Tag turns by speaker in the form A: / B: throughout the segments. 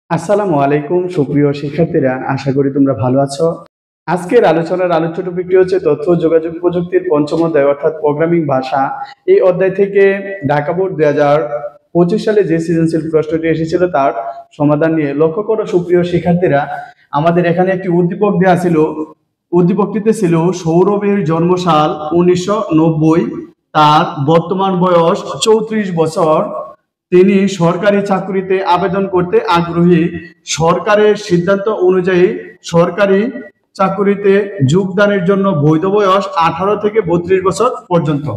A: আসসালামু আলাইকুম সুপ্রিয় শিক্ষার্থীরা, আশা করি তোমরা ভালো আছো। আজকের আলোচনার আলোচ্য টপিকটি হচ্ছে তথ্য ও যোগাযোগ প্রযুক্তির পঞ্চম অধ্যায় অর্থাৎ প্রোগ্রামিং ভাষা। এই অধ্যায় থেকে ঢাকা বোর্ড 2025 সালে যে সৃজনশীল প্রশ্নটি এসেছিল তার সমাধান নিয়ে। লক্ষ্য করো সুপ্রিয় শিক্ষার্থীরা, আমাদের এখানে একটি উদ্দীপক দেওয়া ছিল। উদ্দীপকটিতে ছিল সৌরভের জন্মসাল 1990, তার বর্তমান বয়স 34 বছর, তিনি সরকারি চাকরিতে আবেদন করতে আগ্রহী, সরকারের সিদ্ধান্ত অনুযায়ী সরকারি চাকরিতে যোগদানের জন্য বৈধ বয়স 18 থেকে 32 বছর পর্যন্ত।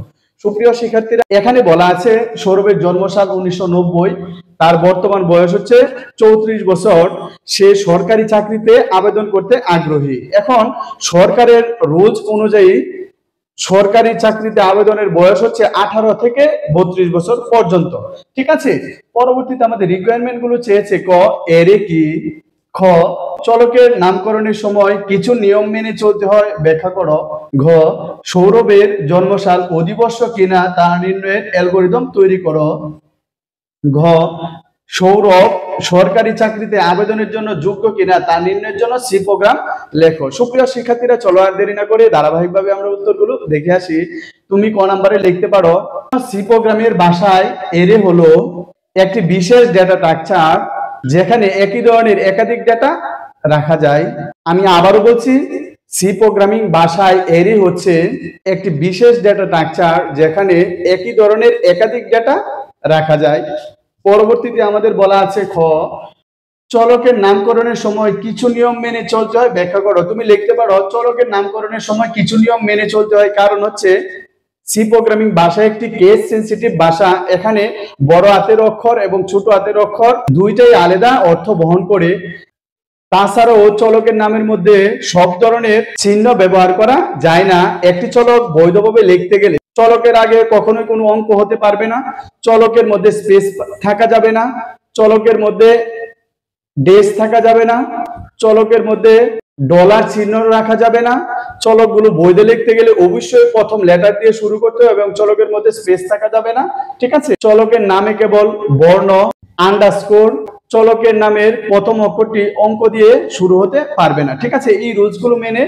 A: সুপ্রিয় শিক্ষার্থীরা, এখানে বলা আছে সৌরভের জন্মসাল 1990, তার বর্তমান বয়স হচ্ছে 34 বছর, সে সরকারি চাকরিতে আবেদন করতে আগ্রহী। এখন সরকারের রুলস অনুযায়ী সরকারি চাকরিতে আবেদনের বয়স হচ্ছে 18 থেকে 32 বছর পর্যন্ত। ঠিক আছে, পরবর্তীতে আমাদের রিকোয়ারমেন্ট গুলো চেয়েছে। ক, এরে কি? খ, চলকের নামকরণের সময় কিছু নিয়ম মেনে চলতে হয়, ব্যাখ্যা করো। ঘ, সৌরভের জন্মসাল অধিবর্ষ কিনা তা নির্ণয়ের অ্যালগরিদম তৈরি করো। ঘ, সৌরভ সরকারি চাকরিতে আবেদনের জন্য যোগ্য কিনা তা নির্ণয়ের জন্য সি প্রোগ্রাম লেখো। সুপ্রিয় শিক্ষার্থীরা, চলো আর দেরি না করে ধারাবাহিকভাবে আমরা উত্তরগুলো দেখে আসি। তুমি ক নাম্বারে লিখতে পারো, সি প্রোগ্রামের ভাষায় এরে হলো একটি বিশেষ ডেটা স্ট্রাকচার যেখানে একই ধরনের একাধিক ডেটা রাখা যায়। আমি আবারও বলছি, সি প্রোগ্রামিং ভাষায় এরে হচ্ছে একটি বিশেষ ডেটা স্ট্রাকচার যেখানে একই ধরনের একাধিক ডেটা রাখা যায়। পরবর্তীতে আমাদের বলা আছে খ, চলকের নামকরণের সময় কিছু নিয়ম মেনে চলতে হয়, ব্যাখ্যা করো। তুমি লিখতে পারো, চলকের নামকরণের সময় কিছু নিয়ম মেনে চলতে হয়, কারণ হচ্ছে সি প্রোগ্রামিং ভাষা একটি কেস সেনসিটিভ ভাষা। এখানে বড় হাতের অক্ষর এবং ছোট হাতের অক্ষর দুইটাই আলাদা অর্থ বহন করে। তাছাড়াও চলকের নামের মধ্যে সব ধরনের চিহ্ন ব্যবহার করা যায় না। একটি চলক বৈধভাবে লিখতে গেলে চলকের আগে কখনোই কোনো অঙ্ক হতে পারবে না, চলকের মধ্যে স্পেস থাকা যাবে না, চলকের মধ্যে ডেস থাকা যাবে না, চলকের মধ্যে ডলার চিহ্ন রাখা যাবে না। চলকগুলো বৈধ লিখতে গেলে অবশ্যই প্রথম লেটার দিয়ে শুরু করতে হবে এবং চলকের মধ্যে স্পেস থাকা যাবে না। ঠিক আছে, চলকের নামে কেবল বর্ণ, আন্ডারস্কোর, চলকের নামের প্রথম অক্ষরটি অঙ্ক দিয়ে শুরু হতে পারবে না। ঠিক আছে, এই রুলস গুলো মেনে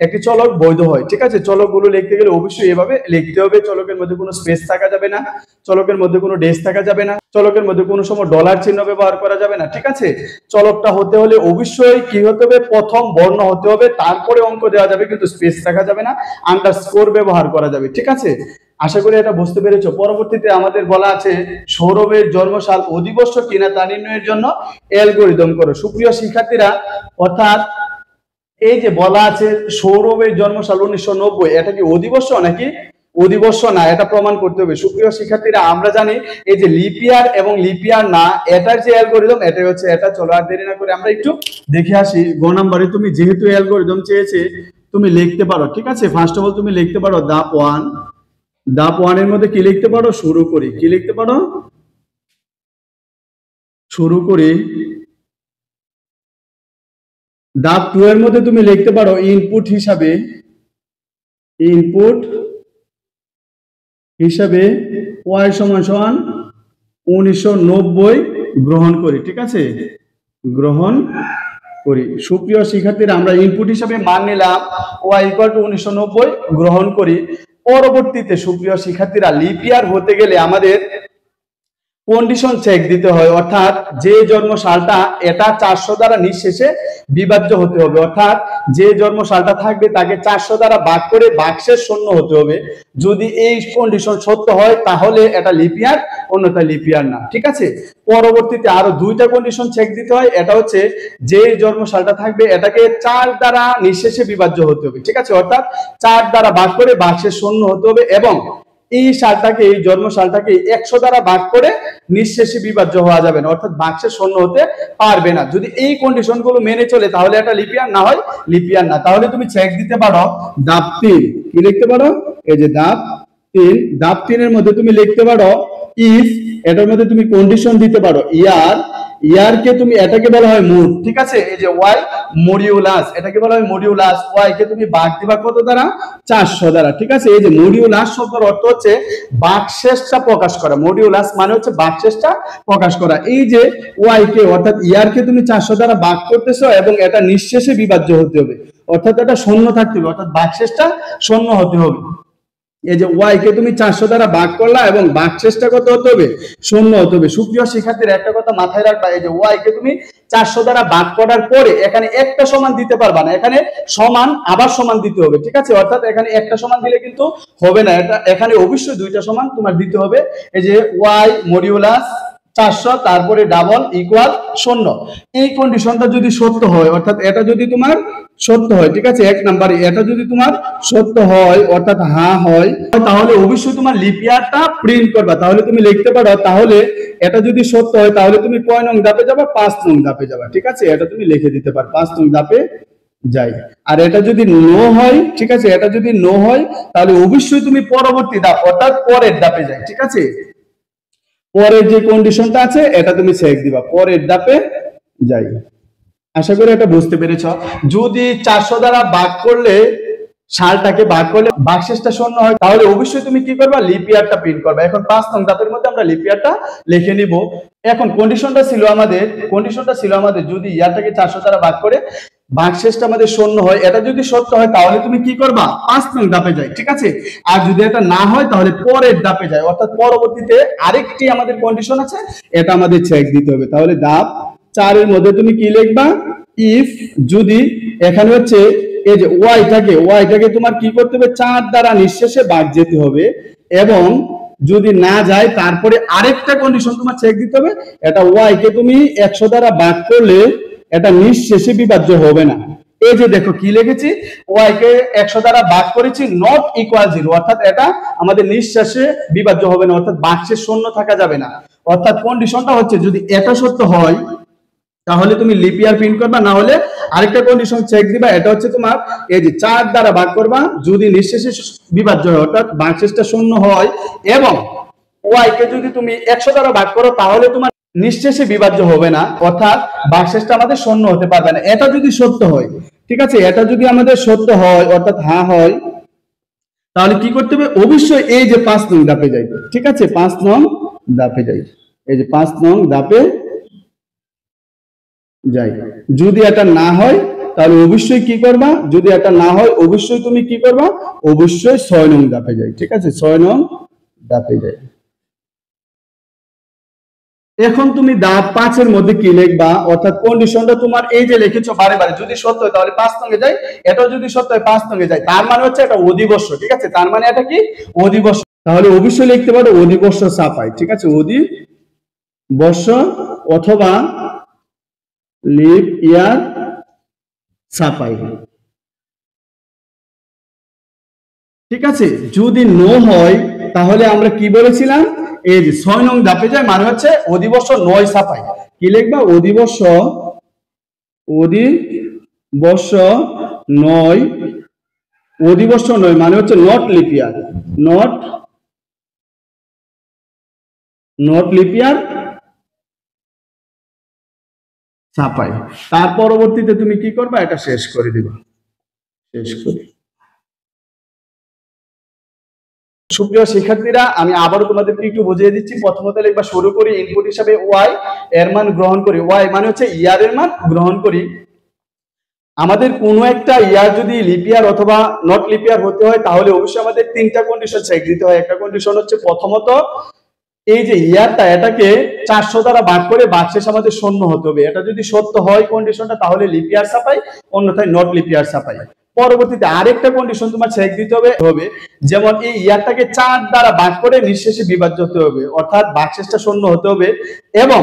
A: একটি চলক বৈধ হয়। ঠিক আছে, চলকগুলো লিখতে গেলে অবশ্যই এভাবে লিখতে হবে। চলকের মধ্যে কোনো স্পেস থাকা যাবে না, চলকের মধ্যে কোনো ডেস থাকা যাবে না, চলকের মধ্যে কোনো সময় ডলার চিহ্ন ব্যবহার করা যাবে না। ঠিক আছে, চলকটা হতে হলে অবশ্যই কি হতে হবে, প্রথম বর্ণ হতে হবে, তারপরে অঙ্ক দেওয়া যাবে, কিন্তু স্পেস থাকা যাবে না, আন্ডারস্কোর ব্যবহার করা যাবে। ঠিক আছে, আশা করি এটা বুঝতে পেরেছো। পরবর্তীতে আমাদের বলা আছে সৌরভের জন্মসাল অধিবর্ষ কিনা তা নির্ণয়ের জন্য অ্যালগরিদম করো। সুপ্রিয় শিক্ষার্থীরা, অর্থাৎ এই যে বলা আছে সৌরভের জন্মসাল 1990, এটা কি অধিবর্ষ নাকি অধিবর্ষ না, এটা প্রমাণ করতে হবে। সুপ্রিয় শিক্ষার্থীরা, আমরা জানি এই যে লিপিয়ার এবং লিপিয়ার না, এটার যে অ্যালগরিদম এটাই হচ্ছে এটা। চলো আর দেরি না করে আমরা একটু দেখে আসি। গ নম্বরে তুমি যেহেতু অ্যালগরিদম চেয়েছে তুমি লিখতে পারো। ঠিক আছে, ফার্স্ট অফ অল তুমি লিখতে পারো ধাপ 1। ধাপ 1 এর মধ্যে কি লিখতে পারো, শুরু করি। কি লিখতে পারো, শুরু করি। ধাপ 2 এর মধ্যে তুমি লিখতে পারো ইনপুট হিসাবে, ইনপুট হিসাবে y = 1990 গ্রহণ করি। ঠিক আছে, গ্রহণ করি। সুপ্রিয় শিক্ষার্থীরা, আমরা ইনপুট হিসাবে মান নিলাম y = 1990 গ্রহণ করি। পরবর্তীতে সুপ্রিয় শিক্ষার্থীরা, লিপিয়ার হতে গেলে আমাদের কন্ডিশন চেক দিতে হয়, অর্থাৎ যে জন্ম সালটা এটা 400 দ্বারা নিঃশেষে বিভাজ্য হতে হবে, অর্থাৎ যে জন্ম সালটা থাকবে তাকে 400 দ্বারা ভাগ করে ভাগশেষ শূন্য হতে হবে। যদি এই কন্ডিশন সত্য হয় তাহলে এটা লিপিয়ার, অন্যথায় লিপিয়ার না। ঠিক আছে, পরবর্তীতে আরো দুইটা কন্ডিশন চেক দিতে হয়। এটা হচ্ছে যে জন্ম সালটা থাকবে এটাকে 4 দ্বারা নিঃশেষে বিভাজ্য হতে হবে। ঠিক আছে, অর্থাৎ 4 দ্বারা ভাগ করে ভাগশেষ শূন্য হতে হবে, এবং এই সালটাকে, এই জন্ম সালটাকে 100 দ্বারা ভাগ করে নিঃশেষে বিভাজ্য হওয়া যাবে না, অর্থাৎ ভাগশেষ শূন্য হতে পারবে না। যদি এই কন্ডিশন গুলো মেনে চলে তাহলে এটা লিপিয়ার, না হয় লিপিয়ার না। তাহলে তুমি চেক দিতে পারো ধাপ 3। কি লিখতে পারো, এই যে ধাপ 3। ধাপ 3 এর মধ্যে তুমি লিখতে পারো ইফ, এটার মধ্যে তুমি কন্ডিশন দিতে পারো ইয়ার ইয়ারকে তুমি এটাকে বলা হয় মোড, ঠিক আছে। এই যে ওয়াই মডিউলাস, এটাকে বলা হয় মডিউলাস। ওয়াই কে তুমি ভাগ দিবা কত দ্বারা? 400 দ্বারা, ঠিক আছে। এই যে মডিউলাস শব্দের অর্থ হচ্ছে ভাগশেষটা প্রকাশ করা। মডিউলাস মানে হচ্ছে ভাগশেষটা প্রকাশ করা। এই যে ওয়াই কে অর্থাৎ ইয়ারকে তুমি 400 দ্বারা ভাগ করতেছো এবং এটা নিঃশেষে বিভাজ্য হতে হবে, অর্থাৎ এটা শূন্য থাকতে হবে, অর্থাৎ ভাগশেষটা শূন্য হতে হবে। এই যে ওয়াই কে তুমি 400 দ্বারা ভাগ করলা এবং ভাগশেষটা কত হতে হবে? শূন্য হতে হবে। সুপ্রিয় শিক্ষার্থীরা একটা কথা মাথায় রাখবা, এই যে ওয়াই কে তুমি 400 দ্বারা ভাগ করার পরে এখানে একটা সমান দিতে পারবা না, এখানে সমান আবার সমান দিতে হবে, ঠিক আছে। অর্থাৎ এখানে একটা সমান দিলে কিন্তু হবে না, এটা এখানে অবশ্যই দুইটা সমান তোমার দিতে হবে। এই যে ওয়াই মডিউলাস 400 তারপরে ডাবল ইকুয়াল 0। এই কন্ডিশনটা যদি সত্য হয়, অর্থাৎ এটা যদি তোমার সত্য হয়, ঠিক আছে, 1 নম্বরে এটা যদি তোমার সত্য হয় অর্থাৎ হ্যাঁ হয়, তাহলে অবশ্যই তোমার লিপ ইয়ারটা প্রিন্ট করবা। তাহলে তুমি লিখতে পারো, তাহলে এটা যদি সত্য হয় তাহলে তুমি কয় নং ধাপে যাবা? 5 নং ধাপে যাবা, ঠিক আছে। এটা তুমি লিখে দিতে পারো, 5 নং ধাপে যাই। আর এটা যদি নো হয়, ঠিক আছে, এটা যদি নো হয় তাহলে অবশ্যই তুমি পরবর্তী ধাপ অর্থাৎ পরের ধাপে যাই, ঠিক আছে। পরের যে কন্ডিশনটা আছে এটা তুমি চেক দিবা, পরের ধাপে যাই। আশা করি এটা বুঝতে পেরেছ। যদি 400 দ্বারা ভাগ করলে সালটাকে ভাগ করলে ভাগশেষটা শূন্য হয়, তাহলে অবশ্যই তুমি কি করবা? লিপ ইয়ারটা প্রিন্ট করবা। এখন 5 নং ধাপের মধ্যে আমরা লিপ ইয়ারটা লিখে নিব। এখন কন্ডিশনটা ছিল আমাদের যদি ইয়ারটাকে 400 দ্বারা ভাগ করে ভাগশেষটা আমাদের শূন্য হয়, এটা যদি সত্য হয় তাহলে তুমি কি করবা? 5 নং ধাপে যাই, ঠিক আছে। আর যদি এটা না হয় তাহলে পরের ধাপে যাই, অর্থাৎ পরবর্তীতে আরেকটি আমাদের কন্ডিশন আছে, এটা আমাদের চেক দিতে হবে। তাহলে ধাপ 4 এর মধ্যে তুমি কি লিখবা? ইফ যদি এখানে হচ্ছে এই যে ওয়াইটাকে তোমার কি করতে হবে? 4 দ্বারা নিঃশেষে ভাগ যেতে হবে, এবং যদি না যায় তারপরে আরেকটা কন্ডিশন তোমার চেক দিতে হবে, এটা ওয়াই কে তুমি 100 দ্বারা ভাগ করলে এটা নিঃশেষে বিভাজ্য হবে না। এই যে দেখো কি লিখেছি, ওয়াই কে 100 দ্বারা ভাগ করেছি নট ইকুয়াল 0, অর্থাৎ এটা আমাদের নিঃশেষে বিভাজ্য হবে না, অর্থাৎ ভাগশেষ শূন্য থাকা যাবে না। অর্থাৎ কন্ডিশনটা হচ্ছে যদি এটা সত্য হয় তাহলে তুমি লিপ ইয়ার প্রিন্ট করবা, না হলে আরেকটা কন্ডিশন চেক দিবা, এটা হচ্ছে তোমার এই যে 4 দ্বারা ভাগ করবা, যদি নিঃশেষে বিভাজ্য হয় অর্থাৎ ভাগশেষটা শূন্য হয়, এবং ওয়াই কে যদি তুমি 100 দ্বারা ভাগ করো তাহলে তোমার নিঃশেষে বিভাজ্য হবে না, অর্থাৎ ভাগশেষটা আমাদের শূন্য হতে পারবে না। এটা যদি সত্য হয়, ঠিক আছে, এটা যদি আমাদের সত্য হয় অর্থাৎ হ্যাঁ হয়, তাহলে কি করতে হবে? অবশ্যই এই যে 5 নং ধাপে যাই, ঠিক আছে, 5 নং ধাপে যাই। এই যে 5 নং ধাপে যাই। যদি এটা না হয় তাহলে অবশ্যই কি করবা? যদি এটা না হয় অবশ্যই তুমি কি করবা? অবশ্যই 6 নং ধাপে যাই, ঠিক আছে, 6 নং ধাপে যাই। এখন তুমি ধাপ 5 এর মধ্যে কি লিখবা? অর্থাৎ কন্ডিশনটা তোমার এই যে লিখেছো বারে বারে, যদি সত্য হয় তাহলে 5 নং এ যাই, এটাও যদি সত্য হয় 5 নং এ যাই, তার মানে হচ্ছে এটা অধিবর্ষ, ঠিক আছে, তার মানে এটা কি? অধিবর্ষ। তাহলে অবশ্যই লিখতে পারো অধিবর্ষ ছাপাই, ঠিক আছে, অধিবর্ষ অথবা লিপ ইয়ার ছাপাই, ঠিক আছে। যদি নো হয় তাহলে আমরা কি বলেছিলাম? এই যে 6 নং ধাপে যায়, মানে হচ্ছে অধিবর্ষ 9 ছাপাই। কি লিখবা? অধিবর্ষ 9, অধিবর্ষ 9 মানে হচ্ছে not leap year, not leap year ছাপাই। তার পরবর্তীতে তুমি কি করবা? এটা শেষ করে দিবা, শেষ করে। সুপ্রিয় শিক্ষার্থীরা, আমি আবারও তোমাদেরকে একটু বুঝিয়ে দিচ্ছি। প্রথমত লিখবা, শুরু করি ইনপুট হিসাবে ওয়াই এর মান গ্রহণ করি, ওয়াই মানে হচ্ছে ইয়ার এর মান গ্রহণ করি। আমাদের কোনো একটা ইয়ার যদি লিপ ইয়ার অথবা নট লিপ ইয়ার হতে হয় তাহলে অবশ্যই আমাদের 3টা কন্ডিশন চেক দিতে হয়। একটা কন্ডিশন হচ্ছে প্রথমত এই যে ইয়ারটা এটাকে 400 দ্বারা ভাগ করে ভাগশেষ আমাদের শূন্য হতে হবে। এটা যদি সত্য হয় কন্ডিশনটা তাহলে লিপ ইয়ার ছাপাই, অন্যথায় নট লিপ ইয়ার ছাপাই। পরবর্তীতে আরেকটা কন্ডিশন তোমার চেক দিতে হবে, যেমন এই ইয়ারটাকে 4 দ্বারা ভাগ করে নিঃশেষে বিভাজ্য হতে হবে, অর্থাৎ ভাগশেষটা শূন্য হতে হবে, এবং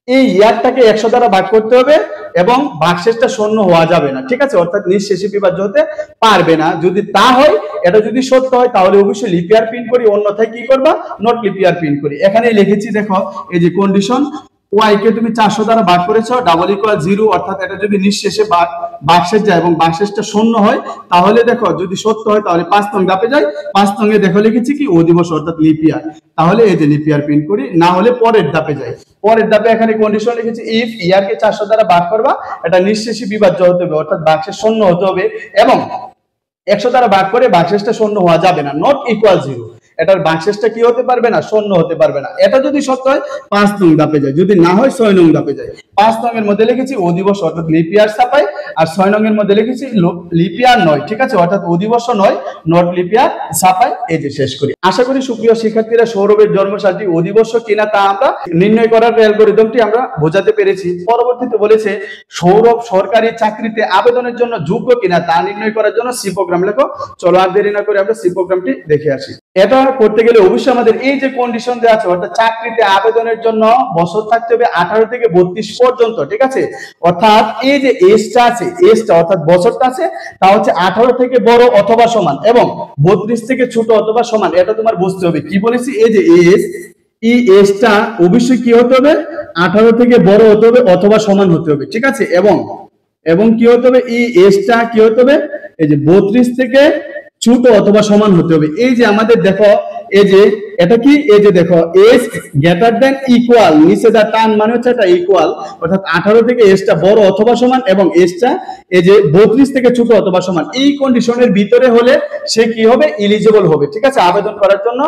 A: এই ইয়ারটাকে 100 দ্বারা ভাগ করতে হবে এবং ভাগশেষটা শূন্য হওয়া যাবে না, ঠিক আছে, অর্থাৎ নিঃশেষে বিভাজ্য হতে পারবে না। যদি তা হয়, এটা যদি সত্য হয় তাহলে অবশ্যই লিপ ইয়ার প্রিন্ট করি, অন্যথায় কি করবা? নট লিপ ইয়ার প্রিন্ট করি। এখানে লিখেছি দেখো, এই যে কন্ডিশন ওয়াই কে তুমি 400 দ্বারা ভাগ করেছো ডাবল ইকুয়াল 0, অর্থাৎ এটা যদি নিঃশেষে ভাগশেষ যায় এবং ভাগশেষটা শূন্য হয় তাহলে দেখো যদি সত্য হয় তাহলে 5 নং ধাপে যাই। 5 নং এ দেখো লিখেছি কি? অধিবর্ষ অর্থাৎ লিপ ইয়ার। তাহলে এই যে লিপ ইয়ার প্রিন্ট করি, না হলে পরের ধাপে যাই। পরের ধাপে এখানে কন্ডিশন লিখেছি ইফ ইয়ারকে 400 দ্বারা ভাগ করবা, এটা নিঃশেষী বিভাজ্য হতে হবে, অর্থাৎ ভাগশেষ শূন্য হতে হবে, এবং 100 দ্বারা ভাগ করে ভাগশেষটা শূন্য হওয়া যাবে না, নট ইকুয়াল 0। এটার ভাগশেষটা কি হতে পারবে না, শূন্য হতে পারবে না। এটা যদি সত্য হয় 5 নং ধাপে যায়, যদি না হয় 6 নং ধাপে যায়। 5 নং এর মধ্যে লিখেছি অধিবর্ষ অর্থাৎ লিপ ইয়ার ছাপাই, আর 6 নং এর মধ্যে লিখেছি লিপ ইয়ার নয়, ঠিক আছে, অর্থাৎ অধিবর্ষ নয়, নট লিপ ইয়ার ছাপাই। এই যে শেষ করি। আশা করি সুপ্রিয় শিক্ষার্থীরা সৌরভের জন্মসালটি অধিবর্ষ কিনা তা আমরা নির্ণয় করার অ্যালগরিদমটি আমরা বোঝাতে পেরেছি। পরবর্তীতে বলেছে সৌরভ সরকারি চাকরিতে আবেদনের জন্য যোগ্য কিনা তা নির্ণয় করার জন্য সি প্রোগ্রাম লেখো। চলো আর দেরি না করে আমরা সি প্রোগ্রামটি দেখে আসি। এটা করতে গেলে অবশ্যই আমাদের এই যে কন্ডিশন দেওয়া আছে, অর্থাৎ চাকরিতে আবেদনের জন্য বছর থাকতে হবে 18 থেকে 32 পর্যন্ত, ঠিক আছে, অর্থাৎ এই যে এজটা আছে, এজটা অর্থাৎ বছরটা আছে তা হচ্ছে 18 থেকে বড় অথবা সমান এবং 32 থেকে ছোট অথবা সমান। এটা তোমার বুঝতে হবে। কি বলেছি, এই যে এজ, এই এজটা অবশ্যই কি হতে হবে, 18 থেকে বড় হতে হবে অথবা সমান হতে হবে, ঠিক আছে, এবং কি হতে হবে, এই এজটা কি হতে হবে, এই যে 32 থেকে ছোট অথবা সমান হতে হবে। এই যে আমাদের দেখো, এই যে এটা কি, এই যে দেখো এজ গ্রেটার দেন ইকুয়াল, নিচে যা টান মানে হচ্ছে এটা ইকুয়াল, অর্থাৎ 18 থেকে এজটা বড় অথবা সমান এবং এজটা এই যে 32 থেকে ছোট অথবা সমান। এই কন্ডিশনের ভিতরে হলে সে কি হবে, এলিজিবল হবে, ঠিক আছে, আবেদন করার জন্য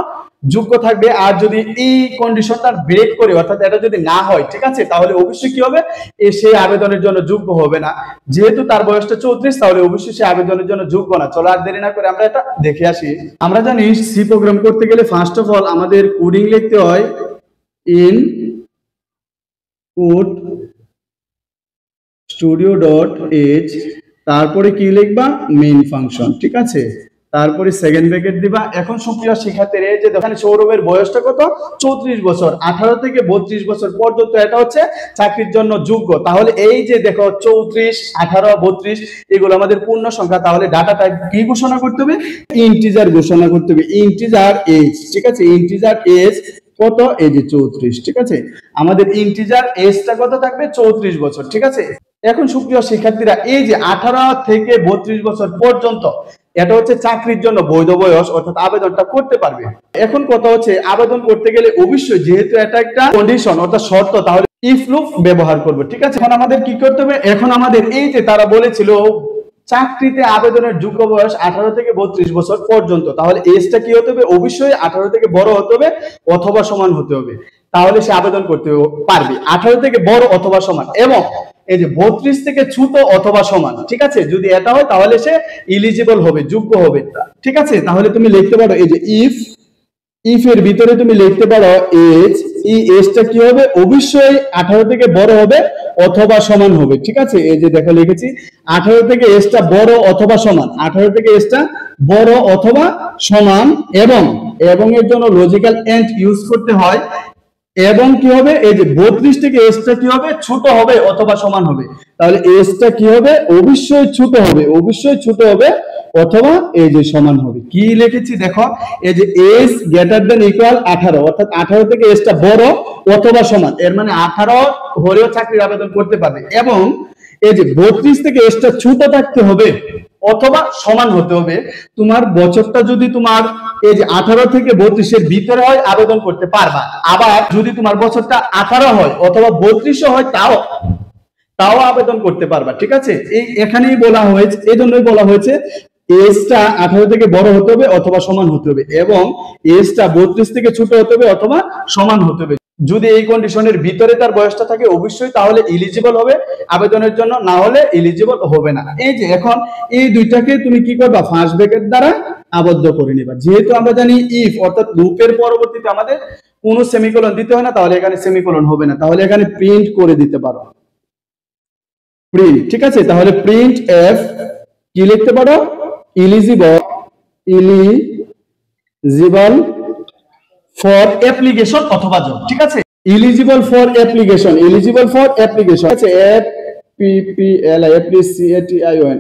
A: যোগ্য থাকবে। আর যদি এই কন্ডিশনটা ব্রেক করে, অর্থাৎ এটা যদি না হয়, ঠিক আছে, তাহলে অবশ্যই কি হবে, সে আবেদনের জন্য যোগ্য হবে না। যেহেতু তার বয়সটা 34, তাহলে অবশ্যই সে আবেদনের জন্য যোগ্য না। চলো আর দেরি না করে আমরা এটা দেখে আসি। আমরা জানি সি প্রোগ্রাম করতে গেলে ফার্স্ট অফ অল আমাদের কোডিং লিখতে হয় ইন কোড studio.h, তারপরে কি লিখবা, মেইন ফাংশন, ঠিক আছে, তারপরে সেকেন্ড ব্র্যাকেট দিবা। এখন সুপ্রিয় শিক্ষার্থীরা, যে এখানে সৌরভের বয়সটা কত, 34 বছর, 18 থেকে 32 বছর পর্যন্ত এটা হচ্ছে চাকরির জন্য যোগ্য। তাহলে এই যে দেখো 34, 18, 32 এগুলো আমাদের পূর্ণ সংখ্যা, তাহলে ডাটা টাইপ কি ঘোষণা করতে হবে, ইন্টিজার ঘোষণা করতে হবে, ইন্টিজার এজ, ঠিক আছে, ইন্টিজার এজ কত, এই যে 34, ঠিক আছে, আমাদের ইন্টিজার এজটা কত থাকবে, 34 বছর, ঠিক আছে। এখন সুপ্রিয় শিক্ষার্থীরা, এই যে 18 থেকে 32 বছর পর্যন্ত এটা হচ্ছে চাকরির জন্য বৈধ বয়স, অর্থাৎ আবেদনটা করতে পারবে। এখন কথা হচ্ছে আবেদন করতে গেলে অবশ্যই যেহেতু এটা একটা কন্ডিশন অর্থাৎ শর্ত, তাহলে ইফ লুপ ব্যবহার করব, ঠিক আছে। এখন আমাদের কি করতে হবে, এখন আমাদের এই যে তারা বলেছিল চাকরিতে আবেদনের যোগ্য বয়স 18 থেকে 32 বছর পর্যন্ত, তাহলে এজটা কি হতে হবে, অবশ্যই 18 থেকে বড় হতে হবে অথবা সমান হতে হবে, তাহলে সে আবেদন করতে পারবে। 18 থেকে বড় অথবা সমান এবং এই যে 32 থেকে ছোট অথবা সমান, ঠিক আছে, যদি এটা হয় তাহলে সে এলিজিবল হবে, যোগ্য হবে, ঠিক আছে। তাহলে তুমি লিখতে পারো এই যে ইফ এর ভিতরে তুমি লিখতে পারো এজ, এই এজটা কি হবে, অবশ্যই 18 থেকে বড় হবে অথবা সমান হবে, ঠিক আছে। এই যে দেখো লিখেছি 18 থেকে এজটা বড় অথবা সমান, 18 থেকে এজটা বড় অথবা সমান এবং এর জন্য লজিক্যাল এন্ড ইউজ করতে হয়। এবং কি হবে, এই যে 32 থেকে এজটা কি হবে, ছোট হবে অথবা সমান হবে, তাহলে এজটা কি হবে, অবশ্যই ছোট হবে, অবশ্যই ছোট হবে অথবা এই যে সমান হবে। কি লিখেছি দেখো, এই যে এজ গ্রেটার দেন ইকুয়াল 18, অর্থাৎ 18 থেকে এজটা বড় অথবা সমান, এর মানে 18 হলেও চাকরির আবেদন করতে পারবে। এবং এই যে 32 থেকে এজটা ছোট থাকতে হবে অথবা সমান হতে হবে। তোমার বছরটা যদি তোমার এই যে 18 থেকে 32 এর ভিতরে হয়, আবেদন করতে পারবা। আবার যদি তোমার বছরটা 18 হয় অথবা 32 হয়, তাও আবেদন করতে পারবা, ঠিক আছে। এই এখানেই বলা হয়েছে, এই জন্যই বলা হয়েছে এজটা 18 থেকে বড় হতে হবে অথবা সমান হতে হবে এবং এজটা 32 থেকে ছোট হতে হবে অথবা সমান হতে হবে। যদি এই কন্ডিশনের ভিতরে তার বয়সটা থাকে অবশ্যই তাহলে এলিজিবল হবে আবেদনের জন্য, না হলে এলিজিবল হবে না। এই যে এখন এই দুইটাকে তুমি কি করবা, ফার্স্ট ব্র্যাকেট দ্বারা আবদ্ধ করে নিবা। যেহেতু আমরা জানি ইফ অর্থাৎ লুপের পরবর্তীতে আমাদের কোনো সেমিকোলন দিতে হয় না, তাহলে এখানে সেমিকোলন হবে না, তাহলে এখানে প্রিন্ট করে দিতে পারো, প্রিন্ট, ঠিক আছে। তাহলে প্রিন্ট এফ কি লিখতে পারো, এলিজিবল ফর অ্যাপ্লিকেশন অথবা জব, ঠিক আছে, এলিজিবল ফর অ্যাপ্লিকেশন, আছে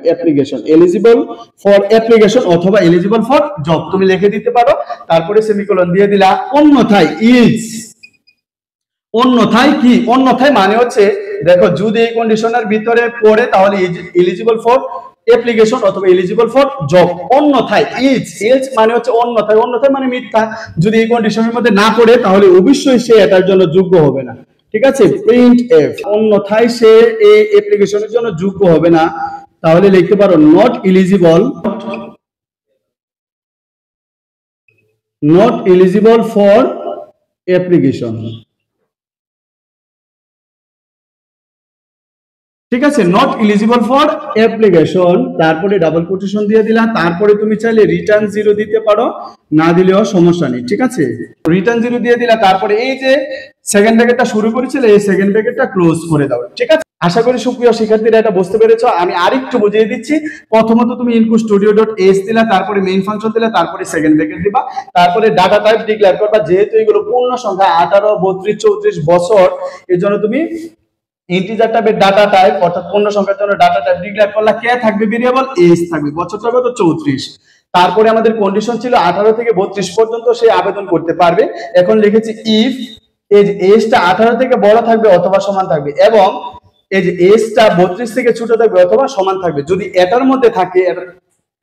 A: অ্যাপ্লিকেশন, এলিজিবল ফর অ্যাপ্লিকেশন অথবা এলিজিবল ফর জব তুমি লিখে দিতে পারো, তারপরে সেমিকোলন দিয়ে দিলা। অন্যথায় কি, অন্যথায় মানে হচ্ছে দেখো যদি এই কন্ডিশনের ভিতরে পড়ে তাহলে এলিজিবল ফর অ্যাপ্লিকেশন অথবা এলিজিবল ফর জব। অন্যথায় এজ মানে হচ্ছে অন্যথায় মানে মিথ্যা, যদি এই কন্ডিশনের মধ্যে না পড়ে তাহলে অবশ্যই সে এটার জন্য যোগ্য হবে না, ঠিক ঠিক আছে, প্রিন্ট এফ, অন্যথায় সে এই অ্যাপ্লিকেশনের জন্য যোগ্য হবে না। তাহলে লিখতে পারো নট এলিজিবল ফর অ্যাপ্লিকেশন। ঠিক আছে, নট এলিজিবল ফর অ্যাপ্লিকেশন, তারপরে ডাবল কোটেশন দিয়ে দিলা, তারপরে তুমি চাইলে রিটার্ন 0 দিতে পারো, না দিলেও সমস্যা নেই। ঠিক আছে, রিটার্ন 0 দিয়ে দিলা, তারপরে এই যে সেকেন্ড ব্র্যাকেটটা শুরু করেছিলে এই সেকেন্ড ব্র্যাকেটটা ক্লোজ করে দাও। ঠিক আছে, আশা করি সুপ্রিয় শিক্ষার্থীরা এটা বুঝতে পেরেছো। আমি আরেকটু বুঝিয়ে দিচ্ছি। প্রথমত তুমি inputstudio.h দিলা, তারপরে মেইন ফাংশন দিলা, তারপরে সেকেন্ড ব্র্যাকেট দিবা, তারপরে ডাটা টাইপ ডিক্লেয়ার করবা। যেহেতু এগুলো পূর্ণ সংখ্যা 18, 32, 34 বছর, এজন্য তুমি ইন্টিজার টাইপের ডাটা টাইপ অর্থাৎ পূর্ণ সংখ্যার জন্য ডাটা টাইপ ডিক্লেয়ার করলা। কে থাকবে ভেরিয়েবল, এজ থাকবে, বছরটা কত 34। তারপরে আমাদের কন্ডিশন ছিল 18 থেকে 32 পর্যন্ত সে আবেদন করতে পারবে। এখন লিখেছি ইফ এজটা 18 থেকে বড় থাকবে অথবা সমান থাকবে, এবং এই যে এজটা 32 থেকে ছোট থাকবে অথবা সমান থাকবে। যদি এটার মধ্যে থাকে,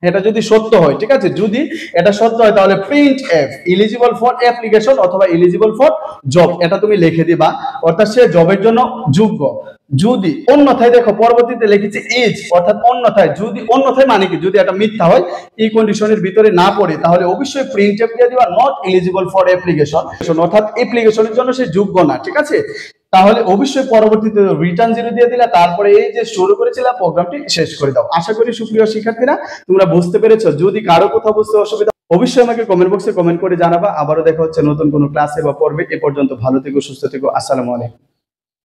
A: এটা যদি সত্য হয়, ঠিক আছে, যদি এটা সত্য হয় তাহলে print F eligible for application অথবা এলিজিবল ফর জব, এটা তুমি লিখে দিবা, অর্থাৎ সে জবের জন্য যোগ্য। যদি অন্যথায়, দেখো পরবর্তীতে লিখেছি ইজ, অর্থাৎ অন্যথায়, যদি অন্যথায় মানে কি, যদি এটা মিথ্যা হয়, এই কন্ডিশনের ভিতরে না পড়ে, তাহলে অবশ্যই প্রিন্ট এফ দিয়ে দিবা নট এলিজিবল ফর অ্যাপ্লিকেশন, অর্থাৎ অ্যাপ্লিকেশনের জন্য সে যোগ্য না। ঠিক আছে, তাহলে অবশ্যই পরবর্তীতে রিটার্ন 0 দিয়ে দিলা, তারপরে এই যে শুরু করেছিলা প্রোগ্রামটি শেষ করে দাও। আশা করি সুপ্রিয় শিক্ষার্থীরা তোমরা বুঝতে পেরেছো। যদি কারো কোথাও বুঝতে অসুবিধা অবশ্যই আমাকে কমেন্ট বক্সে কমেন্ট করে জানাবা। আবারও দেখা হচ্ছে নতুন কোনো ক্লাসে বা পর্বে। এ পর্যন্ত ভালো থেকো, সুস্থ থেকো, আসসালামু আলাইকুম।